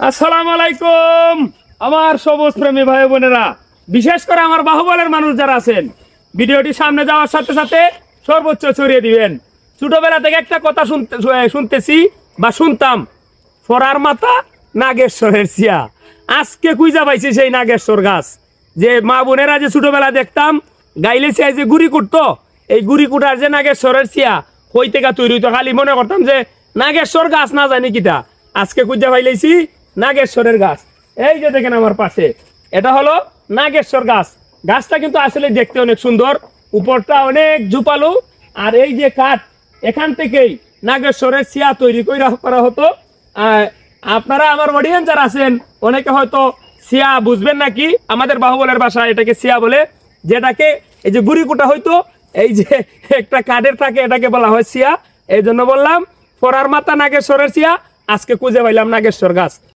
আসসালামু আলাইকুম আমার সবুজ প্রেমী ভাই বোনেরা, বিশেষ করে আমার বাহুবলের মানুষ যারা আছেন, ভিডিওটি সামনে যাওয়ার সাথে সাথে সর্বোচ্চ ছড়িয়ে দিবেন। ছোটবেলা থেকে একটা কথা শুনতেছি বা শুনতাম, ফরার মাথা নাগেশ্বরের চিয়া। আজকে কুইজা পাইছি সেই নাগেশ্বর গাছ, যে মা বোনেরা যে ছোটবেলা দেখতাম গাইলে চিয়ায় যে গুড়ি কুটতো, এই গুড়ি কুটার যে নাগেশ্বরের চিয়া কই থেকে তৈরি হইতো, খালি মনে করতাম যে নাগেশ্বর গাছ না জানি কিটা। আজকে কুইজা পাইলেছি নাগেশ্বরের গাছ। এই যে দেখেন আমার পাশে, এটা হলো নাগেশ্বর গাছ। গাছটা কিন্তু আসলে দেখতে অনেক সুন্দর, উপরটা অনেক ঝুপালো। আর এই যে কাঠ, এখান থেকেই নাগেশ্বরের চিয়া তৈরি করা হতো। আপনারা আমার অডিয়েন্স যারা আছেন অনেকে হয়তো চিয়া বুঝবেন নাকি, আমাদের বাহুবলের ভাষা এটাকে চিয়া বলে, যেটাকে এই যে গুড়ি কুটা হইতো, এই যে একটা কাঠের থাকে, এটাকে বলা হয় চিয়া। এই জন্য বললাম ফরার মাথা নাগেশ্বরের চিয়া। আজকে খুঁজে পাইলাম নাগেশ্বর গাছ।